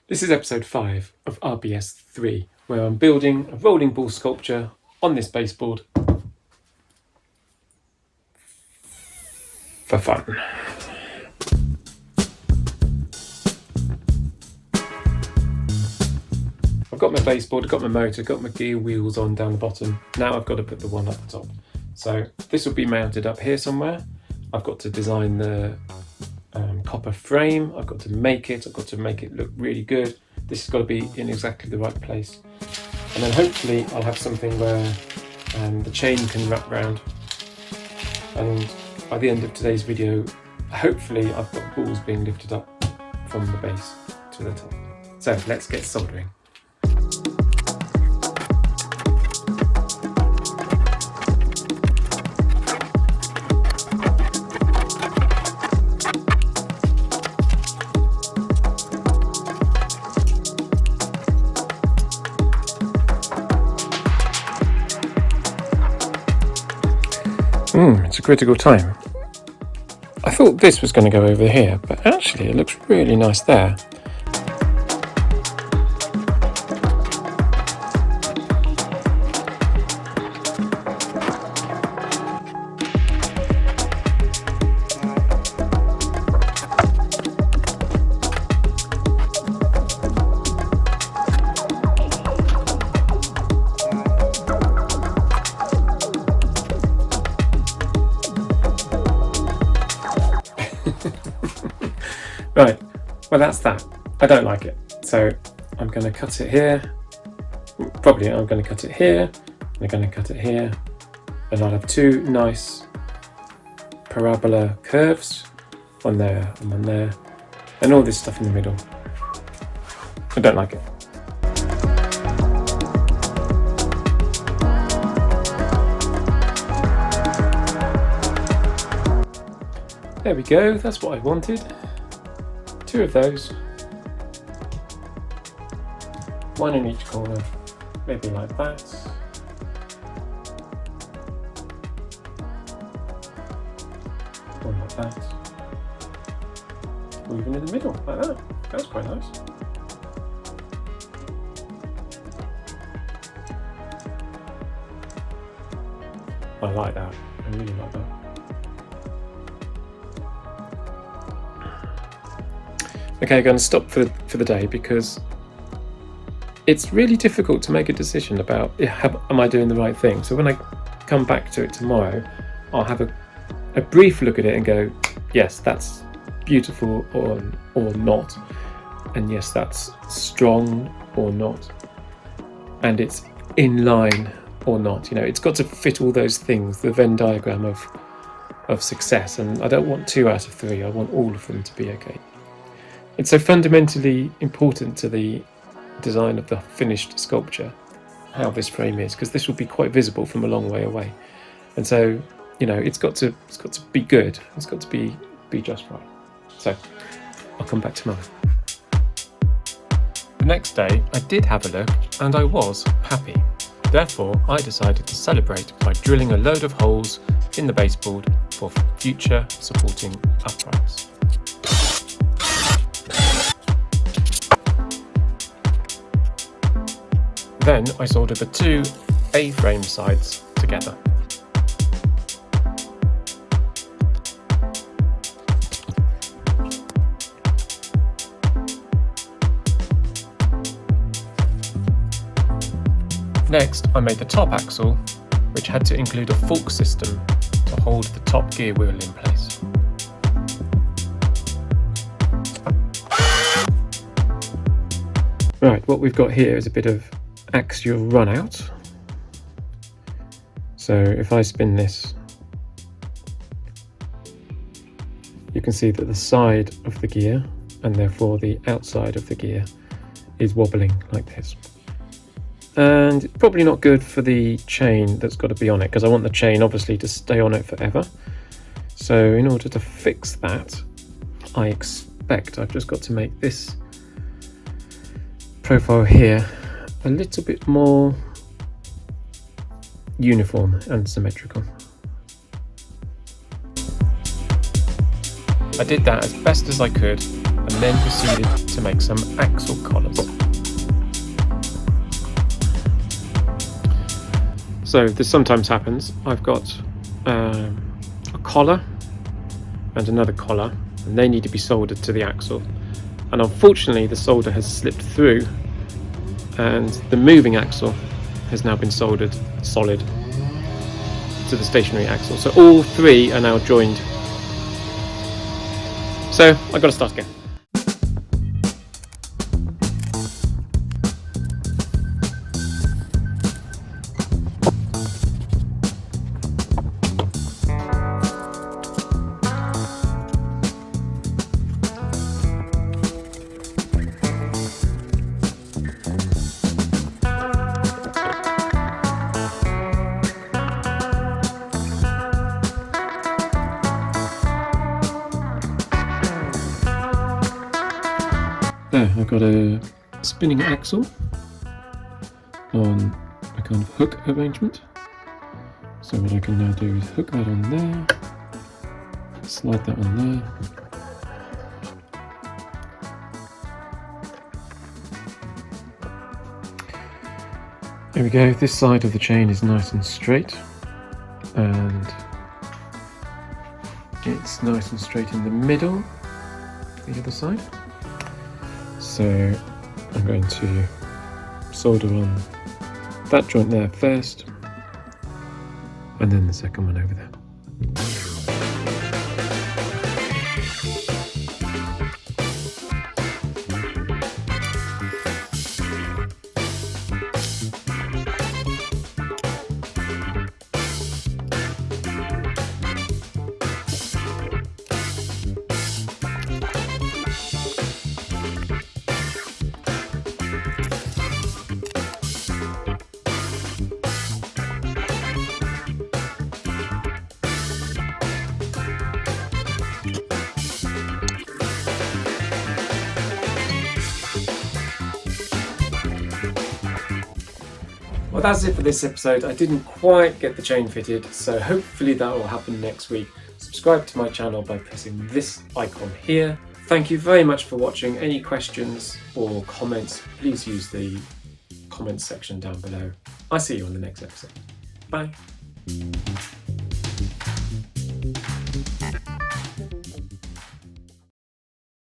This is episode 5 of RBS3, where I'm building a rolling ball sculpture on this baseboard for fun. I've got my baseboard, I've got my motor, I've got my gear wheels on down the bottom. Now I've got to put the one up the top. So this will be mounted up here somewhere. I've got to design the copper frame. I've got to make it look really good. This has got to be in exactly the right place. And then hopefully I'll have something where the chain can wrap around. And by the end of today's video, hopefully I've got balls being lifted up from the base to the top. So let's get soldering. It's a critical time. I thought this was going to go over here, but actually it looks really nice there. Right, well that's that. I don't like it. So I'm going to cut it here. Probably I'm going to cut it here. I'm going to cut it here. And I'll have two nice parabola curves. One there and one there. And all this stuff in the middle. I don't like it. There we go, that's what I wanted. Two of those. One in each corner, maybe like that. One like that. Or even in the middle, like that. That's quite nice. I like that, I really like that. Okay, I'm going to stop for the day because it's really difficult to make a decision about am I doing the right thing. So when I come back to it tomorrow, I'll have a brief look at it and go, yes, that's beautiful or not. And yes, that's strong or not. And it's in line or not. You know, it's got to fit all those things, the Venn diagram of success. And I don't want 2 out of 3. I want all of them to be okay. It's so fundamentally important to the design of the finished sculpture, how this frame is, because this will be quite visible from a long way away. And so, you know, it's got to be good. It's got to be just right. So I'll come back tomorrow. The next day, I did have a look and I was happy. Therefore, I decided to celebrate by drilling a load of holes in the baseboard for future supporting uprights. Then I soldered the two A-frame sides together. Next, I made the top axle, which had to include a fork system to hold the top gear wheel in place. Right, what we've got here is a bit of axial run out. So if I spin this, you can see that the side of the gear and therefore the outside of the gear is wobbling like this. And it's probably not good for the chain that's got to be on it, because I want the chain obviously to stay on it forever. So in order to fix that, I expect I've just got to make this profile here a little bit more uniform and symmetrical. I did that as best as I could, and then proceeded to make some axle collars. So this sometimes happens. I've got a collar and another collar, and they need to be soldered to the axle. And unfortunately, the solder has slipped through, and the moving axle has now been soldered solid to the stationary axle. So all three are now joined. So I've got to start again. There, I've got a spinning axle on a kind of hook arrangement. So what I can now do is hook that on there, slide that on there. There we go, this side of the chain is nice and straight, and it's nice and straight in the middle, the other side. So I'm going to solder on that joint there first, and then the second one over there. Well, that's it for this episode. I didn't quite get the chain fitted, so hopefully that will happen next week. Subscribe to my channel by pressing this icon here. Thank you very much for watching. Any questions or comments, please use the comments section down below. I'll see you on the next episode. Bye.